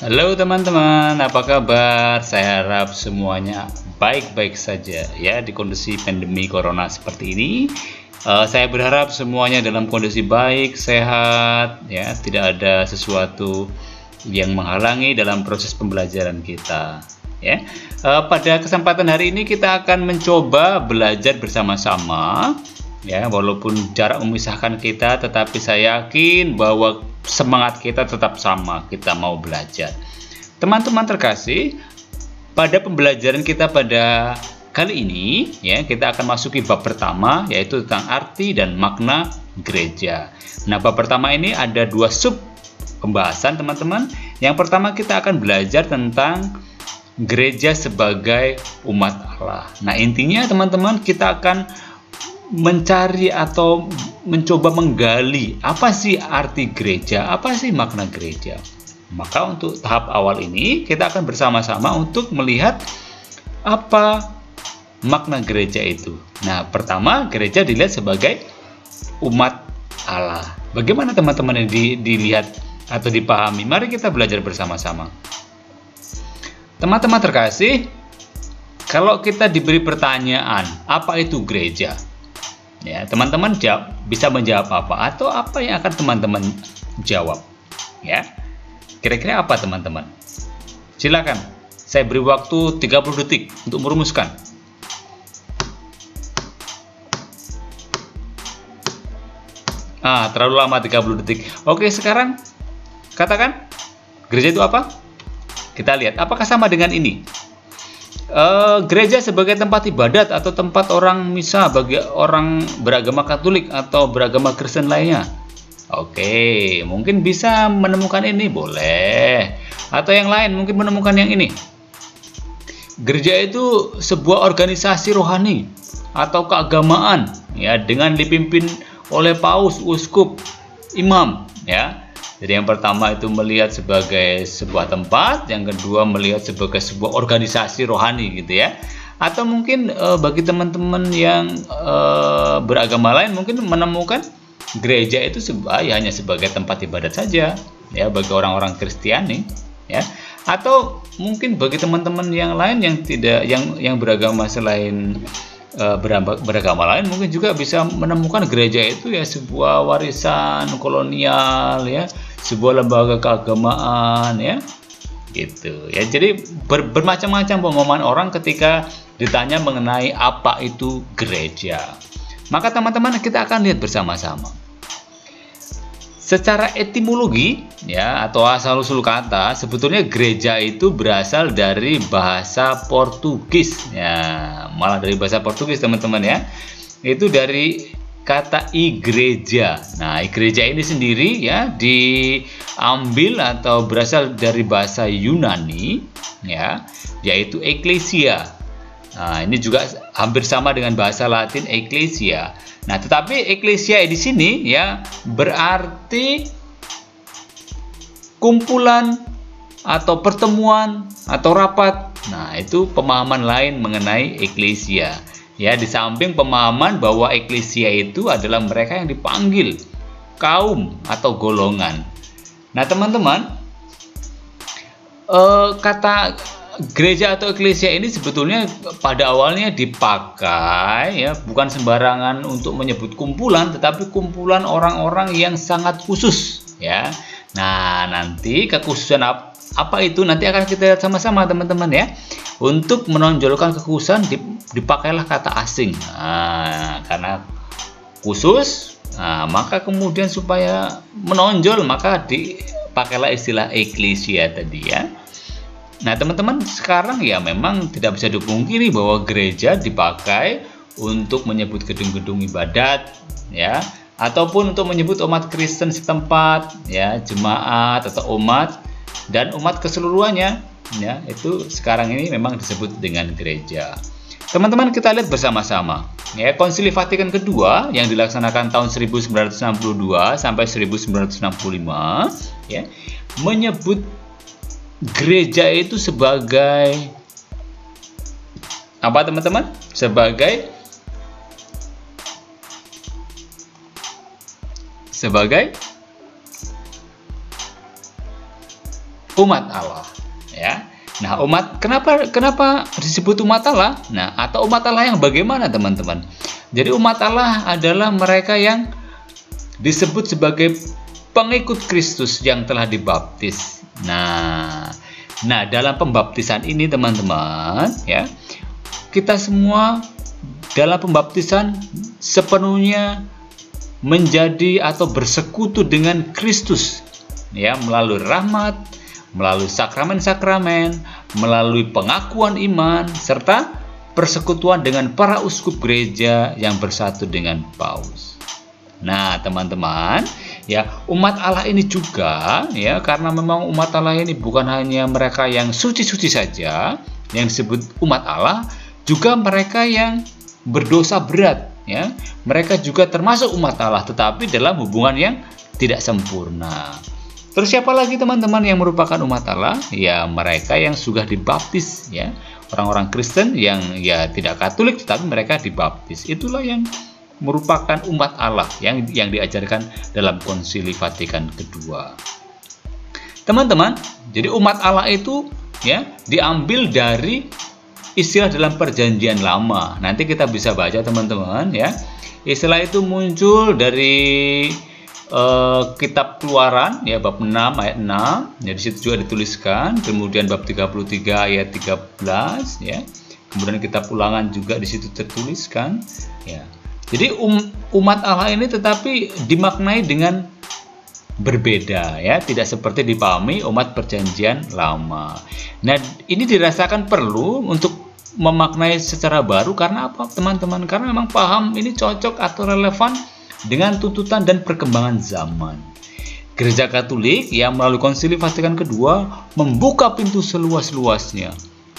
Halo teman-teman, apa kabar? Saya harap semuanya baik-baik saja ya di kondisi pandemi corona seperti ini. Saya berharap semuanya dalam kondisi baik, sehat, ya, tidak ada sesuatu yang menghalangi dalam proses pembelajaran kita. Ya, pada kesempatan hari ini kita akan mencoba belajar bersama-sama. Ya, walaupun jarak memisahkan kita, tetapi saya yakin bahwa semangat kita tetap sama, kita mau belajar. Teman-teman terkasih, pada pembelajaran kita pada kali ini, ya, kita akan masuki bab pertama, yaitu tentang arti dan makna gereja. Nah, bab pertama ini ada dua sub pembahasan, teman-teman. Yang pertama kita akan belajar tentang gereja sebagai umat Allah. Nah, intinya teman-teman, kita akan mencari atau mencoba menggali apa sih arti gereja, apa sih makna gereja. Maka untuk tahap awal ini kita akan bersama-sama untuk melihat apa makna gereja itu. Nah, pertama, gereja dilihat sebagai umat Allah. Bagaimana teman-teman ini dilihat atau dipahami? Mari kita belajar bersama-sama. Teman-teman terkasih, kalau kita diberi pertanyaan, apa itu gereja? Ya, teman-teman bisa menjawab apa atau apa yang akan teman-teman jawab? Ya, kira-kira apa teman-teman? Silakan, saya beri waktu 30 detik untuk merumuskan. Terlalu lama 30 detik. Oke, sekarang katakan, gereja itu apa? Kita lihat, apakah sama dengan ini? Gereja sebagai tempat ibadat atau tempat orang misa bagi orang beragama Katolik atau beragama Kristen lainnya. Oke, mungkin bisa menemukan ini, boleh. Atau yang lain mungkin menemukan yang ini. Gereja itu sebuah organisasi rohani atau keagamaan, ya, dengan dipimpin oleh paus, uskup, imam, ya. Jadi yang pertama itu melihat sebagai sebuah tempat, yang kedua melihat sebagai sebuah organisasi rohani gitu ya. Atau mungkin bagi teman-teman yang beragama lain mungkin menemukan gereja itu hanya sebagai tempat ibadat saja ya bagi orang-orang Kristiani ya. Atau mungkin bagi teman-teman yang lain yang tidak yang beragama selain beragama lain mungkin juga bisa menemukan gereja itu ya sebuah warisan kolonial ya, sebuah lembaga keagamaan ya, gitu ya. Jadi bermacam-macam pemahaman orang ketika ditanya mengenai apa itu gereja. Maka teman-teman kita akan lihat bersama-sama. Secara etimologi ya atau asal-usul kata, sebetulnya gereja itu berasal dari bahasa Portugis ya, malah dari bahasa Portugis teman-teman ya. Itu dari kata igreja. Nah, igreja ini sendiri ya diambil atau berasal dari bahasa Yunani ya, yaitu ecclesia. Nah, ini juga hampir sama dengan bahasa Latin ecclesia. Nah, tetapi ecclesia di sini ya berarti kumpulan atau pertemuan atau rapat. Nah, itu pemahaman lain mengenai ecclesia. Ya, di samping pemahaman bahwa ecclesia itu adalah mereka yang dipanggil, kaum atau golongan. Nah, teman-teman, kata gereja atau ecclesia ini sebetulnya pada awalnya dipakai ya bukan sembarangan untuk menyebut kumpulan, tetapi kumpulan orang-orang yang sangat khusus ya. Nah, nanti kekhususan apa itu nanti akan kita lihat sama-sama teman-teman ya. Untuk menonjolkan kekhususan dipakailah kata asing. Nah, karena khusus, maka kemudian supaya menonjol maka dipakailah istilah ecclesia tadi ya. Nah, teman-teman, sekarang ya memang tidak bisa dipungkiri bahwa gereja dipakai untuk menyebut gedung-gedung ibadat ya, ataupun untuk menyebut umat Kristen setempat ya, jemaat atau umat dan umat keseluruhannya ya, itu sekarang ini memang disebut dengan gereja. Teman-teman, kita lihat bersama-sama ya, Konsili Vatikan kedua yang dilaksanakan tahun 1962 sampai 1965 ya, menyebut gereja itu sebagai apa teman-teman? Sebagai umat Allah, ya. Nah, kenapa disebut umat Allah? Nah, atau umat Allah yang bagaimana, teman-teman? Jadi umat Allah adalah mereka yang disebut sebagai pengikut Kristus yang telah dibaptis. Nah, dalam pembaptisan ini, teman-teman, ya, kita semua dalam pembaptisan sepenuhnya menjadi atau bersekutu dengan Kristus, ya, melalui rahmat, melalui sakramen-sakramen, melalui pengakuan iman, serta persekutuan dengan para uskup gereja yang bersatu dengan Paus. Nah, teman-teman, ya, umat Allah ini juga, ya, karena memang umat Allah ini bukan hanya mereka yang suci-suci saja yang disebut umat Allah, juga mereka yang berdosa berat, ya. Mereka juga termasuk umat Allah, tetapi dalam hubungan yang tidak sempurna. Terus siapa lagi, teman-teman, yang merupakan umat Allah? Ya, mereka yang sudah dibaptis, ya. Orang-orang Kristen yang ya tidak Katolik tetapi mereka dibaptis. Itulah yang merupakan umat Allah yang diajarkan dalam Konsili Vatikan kedua. Teman-teman, jadi umat Allah itu, ya, diambil dari istilah dalam Perjanjian Lama. Nanti kita bisa baca, teman-teman, ya. Istilah itu muncul dari kitab Keluaran, ya, bab 6 ayat 6, ya, di situ juga dituliskan. Kemudian bab 33 ayat 13, ya. Kemudian kitab Ulangan juga di situ tertuliskan, ya. Jadi umat Allah ini tetapi dimaknai dengan berbeda, ya, tidak seperti dipahami umat Perjanjian Lama. Nah, ini dirasakan perlu untuk memaknai secara baru karena apa, teman-teman? Karena memang paham ini cocok atau relevan dengan tuntutan dan perkembangan zaman. Gereja Katolik yang melalui Konsili Vatikan kedua membuka pintu seluas-luasnya,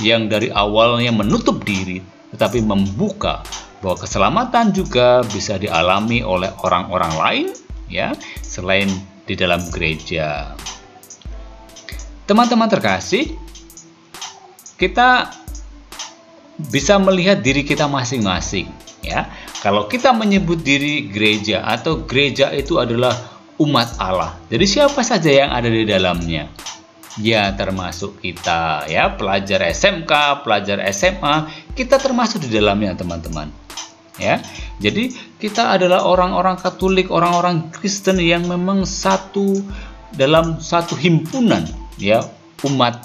yang dari awalnya menutup diri tetapi membuka bahwa keselamatan juga bisa dialami oleh orang-orang lain, ya, selain di dalam gereja. Teman-teman terkasih, kita bisa melihat diri kita masing-masing, ya. Kalau kita menyebut diri gereja atau gereja itu adalah umat Allah, jadi siapa saja yang ada di dalamnya? Ya, termasuk kita, ya, pelajar SMK, pelajar SMA, kita termasuk di dalamnya, teman-teman. Ya, jadi kita adalah orang-orang Katolik, orang-orang Kristen yang memang satu dalam satu himpunan, ya, umat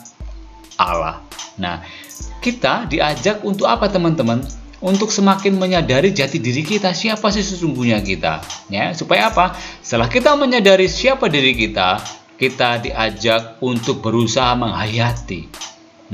Allah. Nah, kita diajak untuk apa, teman-teman? Untuk semakin menyadari jati diri kita, siapa sih sesungguhnya kita, ya, supaya apa? Setelah kita menyadari siapa diri kita diajak untuk berusaha menghayati.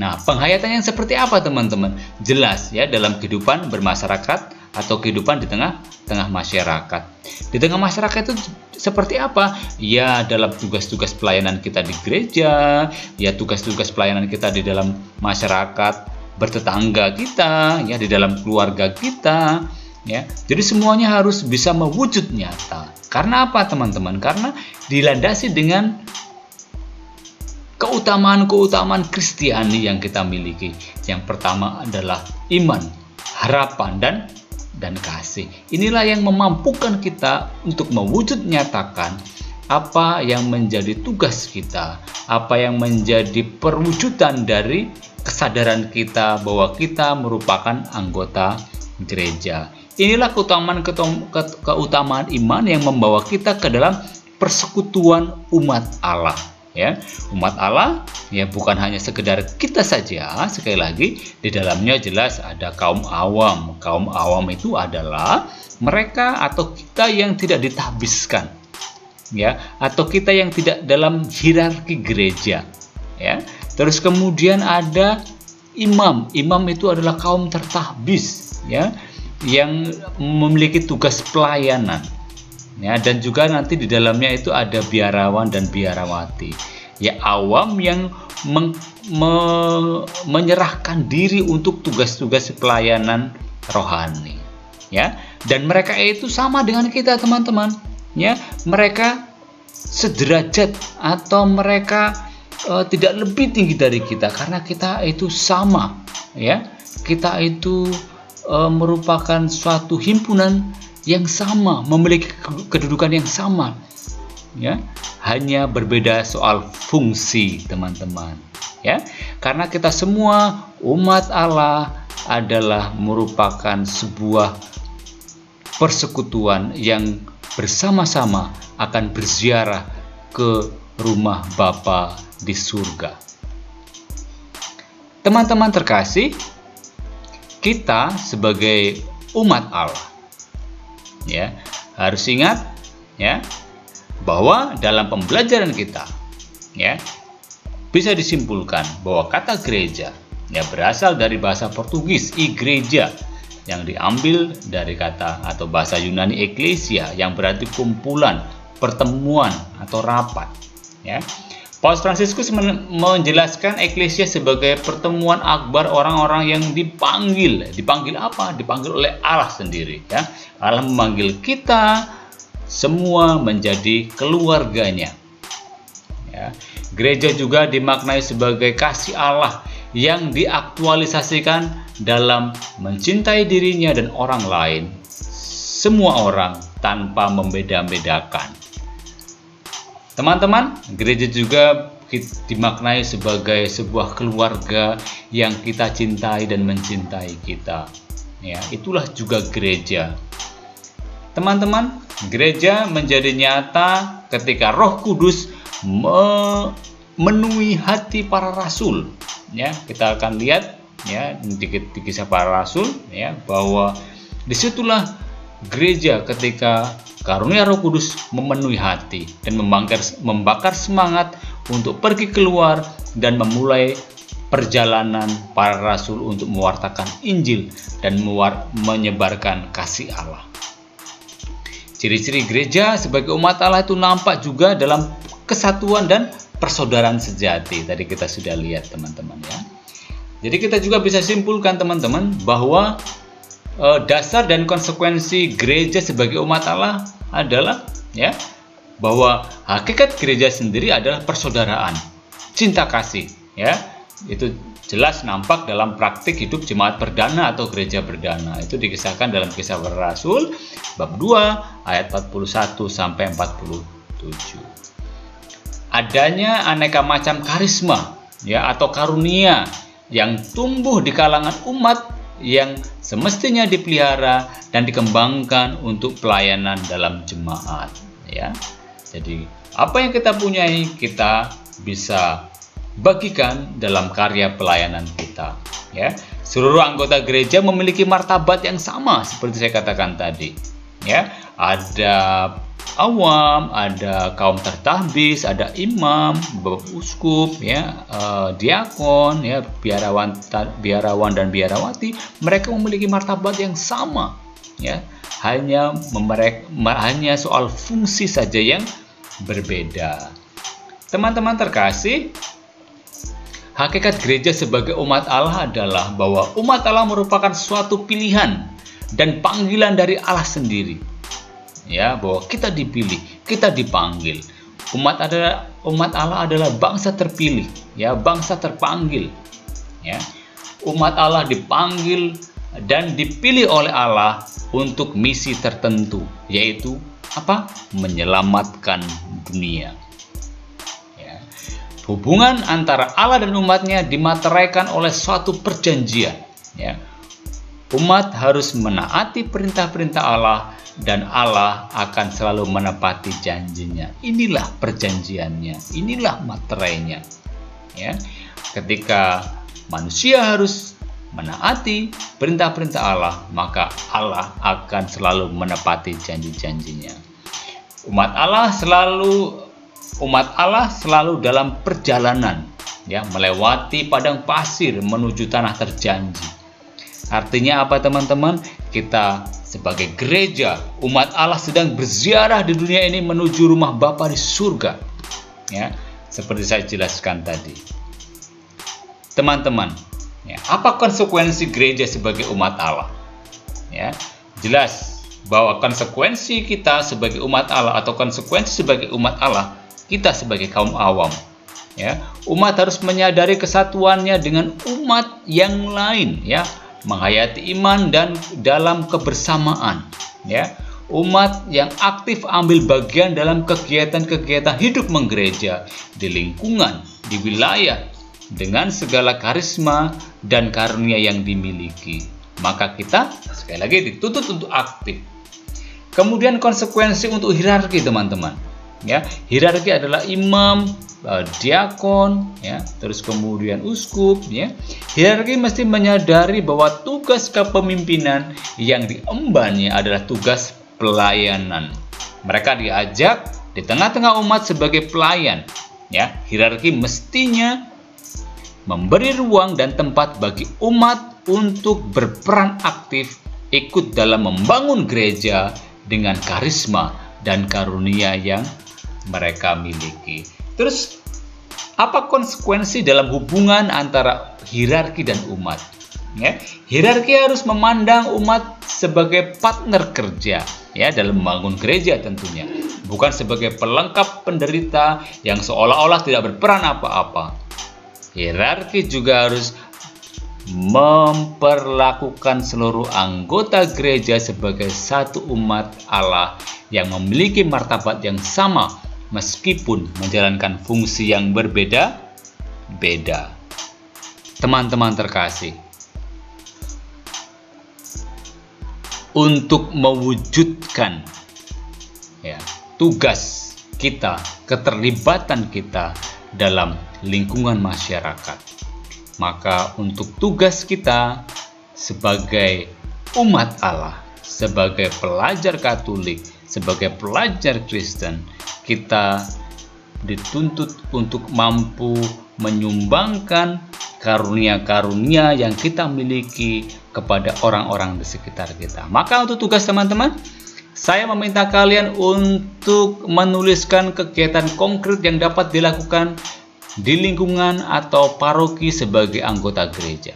Nah, penghayatan yang seperti apa, teman-teman? Jelas, ya, dalam kehidupan bermasyarakat atau kehidupan di tengah masyarakat. Di tengah masyarakat itu seperti apa? Ya, dalam tugas-tugas pelayanan kita di gereja, ya, tugas-tugas pelayanan kita di dalam masyarakat bertetangga kita, ya, di dalam keluarga kita, ya. Jadi semuanya harus bisa mewujud nyata. Karena apa, teman-teman? Karena dilandasi dengan keutamaan-keutamaan Kristiani yang kita miliki. Yang pertama adalah iman, harapan, dan kasih. Inilah yang memampukan kita untuk mewujud nyatakan apa yang menjadi tugas kita, apa yang menjadi perwujudan dari kesadaran kita bahwa kita merupakan anggota gereja. Inilah keutamaan iman yang membawa kita ke dalam persekutuan umat Allah, ya. Umat Allah, ya, bukan hanya sekedar kita saja. Sekali lagi, di dalamnya jelas ada kaum awam. Kaum awam itu adalah mereka atau kita yang tidak ditahbiskan, ya, atau kita yang tidak dalam hierarki gereja, ya. Terus kemudian ada imam. Imam itu adalah kaum tertahbis, ya, yang memiliki tugas pelayanan, ya, dan juga nanti di dalamnya itu ada biarawan dan biarawati, ya, awam yang menyerahkan diri untuk tugas-tugas pelayanan rohani, ya. Dan mereka itu sama dengan kita, teman-teman, ya. Mereka sederajat atau mereka tidak lebih tinggi dari kita karena kita itu sama, ya. Kita itu merupakan suatu himpunan yang sama, memiliki kedudukan yang sama, ya, hanya berbeda soal fungsi, teman-teman. Ya, karena kita semua umat Allah adalah merupakan sebuah persekutuan yang bersama-sama akan berziarah ke rumah Bapa di surga. Teman-teman terkasih, kita sebagai umat Allah, ya, harus ingat, ya, bahwa dalam pembelajaran kita, ya, bisa disimpulkan bahwa kata gereja, ya, berasal dari bahasa Portugis igreja, yang diambil dari kata atau bahasa Yunani ekklesia, yang berarti kumpulan, pertemuan atau rapat. Ya, Paus Fransiskus menjelaskan ekklesia sebagai pertemuan akbar orang-orang yang dipanggil. Dipanggil apa? Dipanggil oleh Allah sendiri. Ya, Allah memanggil kita semua menjadi keluarganya. Ya, gereja juga dimaknai sebagai kasih Allah yang diaktualisasikan dalam mencintai dirinya dan orang lain, semua orang tanpa membeda-bedakan. Teman-teman, gereja juga dimaknai sebagai sebuah keluarga yang kita cintai dan mencintai kita. Ya, itulah juga gereja. Teman-teman, gereja menjadi nyata ketika Roh Kudus memenuhi hati para rasul. Ya, kita akan lihat, ya, di kisah para rasul, ya, bahwa disitulah gereja ketika karunia Roh Kudus memenuhi hati dan membakar semangat untuk pergi keluar dan memulai perjalanan para rasul untuk mewartakan Injil dan menyebarkan kasih Allah. Ciri-ciri gereja sebagai umat Allah itu nampak juga dalam kesatuan dan persaudaraan sejati. Tadi kita sudah lihat, teman-teman, ya. Jadi kita juga bisa simpulkan, teman-teman, bahwa dasar dan konsekuensi gereja sebagai umat Allah adalah, ya, bahwa hakikat gereja sendiri adalah persaudaraan, cinta kasih, ya. Itu jelas nampak dalam praktik hidup jemaat perdana atau gereja perdana. Itu dikisahkan dalam Kisah Para Rasul bab 2 ayat 41 sampai 47. Adanya aneka macam karisma, ya, atau karunia yang tumbuh di kalangan umat yang semestinya dipelihara dan dikembangkan untuk pelayanan dalam jemaat, ya. Jadi apa yang kita punyai kita bisa bagikan dalam karya pelayanan kita, ya. Seluruh anggota gereja memiliki martabat yang sama seperti saya katakan tadi, ya. Ada awam, ada kaum tertahbis, ada imam, bapak uskup, ya, diakon, ya, biarawan dan biarawati. Mereka memiliki martabat yang sama, ya. Hanya soal fungsi saja yang berbeda. Teman-teman terkasih, hakikat gereja sebagai umat Allah adalah bahwa umat Allah merupakan suatu pilihan dan panggilan dari Allah sendiri. Ya, bahwa kita dipilih, kita dipanggil. Umat Allah adalah bangsa terpilih, ya, bangsa terpanggil. Ya. Umat Allah dipanggil dan dipilih oleh Allah untuk misi tertentu, yaitu apa? Menyelamatkan dunia. Ya. Hubungan antara Allah dan umatnya dimateraikan oleh suatu perjanjian. Ya. Umat harus menaati perintah-perintah Allah dan Allah akan selalu menepati janjinya. Inilah perjanjiannya, inilah materainya. Ya. Ketika manusia harus menaati perintah-perintah Allah, maka Allah akan selalu menepati janji-janjinya. Umat Allah selalu dalam perjalanan, ya, melewati padang pasir menuju tanah terjanji. Artinya apa, teman-teman? Kita sebagai gereja, umat Allah sedang berziarah di dunia ini menuju rumah Bapa di surga. Ya, seperti saya jelaskan tadi. Teman-teman, ya, apa konsekuensi gereja sebagai umat Allah? Ya, jelas bahwa konsekuensi kita sebagai umat Allah atau konsekuensi sebagai umat Allah, kita sebagai kaum awam, ya, umat harus menyadari kesatuannya dengan umat yang lain, ya, menghayati iman dan dalam kebersamaan, ya. umat yang aktif ambil bagian dalam kegiatan-kegiatan hidup menggereja di lingkungan, di wilayah, dengan segala karisma dan karunia yang dimiliki. Maka kita sekali lagi dituntut untuk aktif. Kemudian konsekuensi untuk hierarki, teman-teman. Ya, hierarki adalah imam, diakon, ya, terus kemudian uskup, ya. Hierarki mesti menyadari bahwa tugas kepemimpinan yang diembannya adalah tugas pelayanan. Mereka diajak di tengah-tengah umat sebagai pelayan, ya. Hierarki mestinya memberi ruang dan tempat bagi umat untuk berperan aktif ikut dalam membangun gereja dengan karisma dan karunia yang mereka miliki. Terus, apa konsekuensi dalam hubungan antara hierarki dan umat? Ya, hierarki harus memandang umat sebagai partner kerja, ya, dalam membangun gereja tentunya, bukan sebagai pelengkap penderita yang seolah-olah tidak berperan apa-apa. Hierarki juga harus memperlakukan seluruh anggota gereja sebagai satu umat Allah yang memiliki martabat yang sama meskipun menjalankan fungsi yang berbeda-beda. Teman-teman terkasih, untuk mewujudkan, ya, tugas kita, keterlibatan kita dalam lingkungan masyarakat, maka untuk tugas kita sebagai umat Allah, sebagai pelajar Katolik, sebagai pelajar Kristen, kita dituntut untuk mampu menyumbangkan karunia-karunia yang kita miliki kepada orang-orang di sekitar kita. Maka untuk tugas teman-teman, saya meminta kalian untuk menuliskan kegiatan konkret yang dapat dilakukan di lingkungan atau paroki sebagai anggota gereja.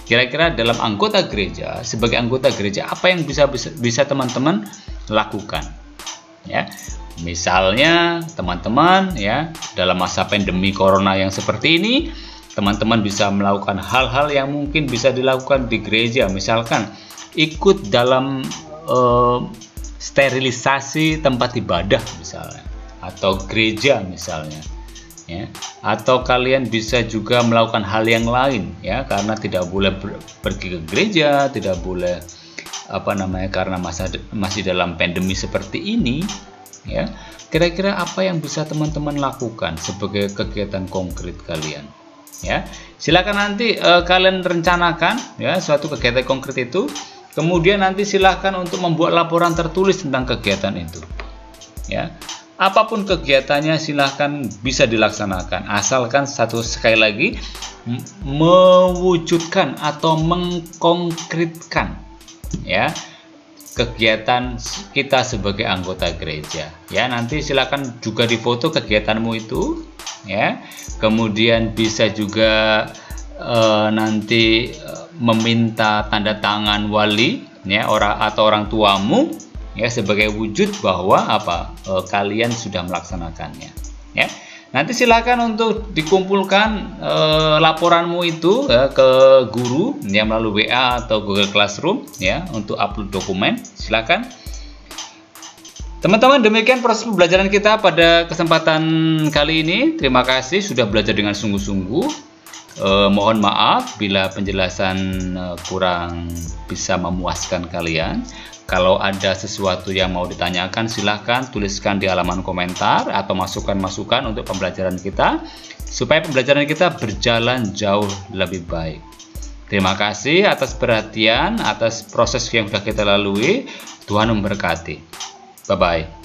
Kira-kira dalam anggota gereja, sebagai anggota gereja, apa yang bisa teman-teman lakukan? Ya, misalnya teman-teman, ya, dalam masa pandemi corona yang seperti ini, teman-teman bisa melakukan hal-hal yang mungkin bisa dilakukan di gereja. Misalkan ikut dalam sterilisasi tempat ibadah misalnya, atau gereja misalnya, ya. Atau kalian bisa juga melakukan hal yang lain, ya, karena tidak boleh pergi ke gereja, tidak boleh karena masih dalam pandemi seperti ini, ya. Kira-kira apa yang bisa teman-teman lakukan sebagai kegiatan konkret kalian? Ya, silakan nanti kalian rencanakan, ya, suatu kegiatan konkret itu. Kemudian nanti silakan untuk membuat laporan tertulis tentang kegiatan itu. Ya, apapun kegiatannya silakan bisa dilaksanakan, asalkan sekali lagi mewujudkan atau mengkonkretkan, ya, kegiatan kita sebagai anggota gereja. Ya, nanti silakan juga difoto kegiatanmu itu, ya. Kemudian bisa juga nanti meminta tanda tangan wali, ya, atau orang tuamu, ya, sebagai wujud bahwa kalian sudah melaksanakannya, ya. Nanti silakan untuk dikumpulkan laporanmu itu, ya, ke guru, ya, melalui WA atau Google Classroom, ya, untuk upload dokumen. Silakan. Teman-teman, demikian proses pembelajaran kita pada kesempatan kali ini. Terima kasih sudah belajar dengan sungguh-sungguh. Mohon maaf bila penjelasan kurang bisa memuaskan kalian. Kalau ada sesuatu yang mau ditanyakan, silahkan tuliskan di halaman komentar atau masukkan masukan untuk pembelajaran kita, supaya pembelajaran kita berjalan jauh lebih baik. Terima kasih atas perhatian, atas proses yang sudah kita lalui. Tuhan memberkati. Bye-bye.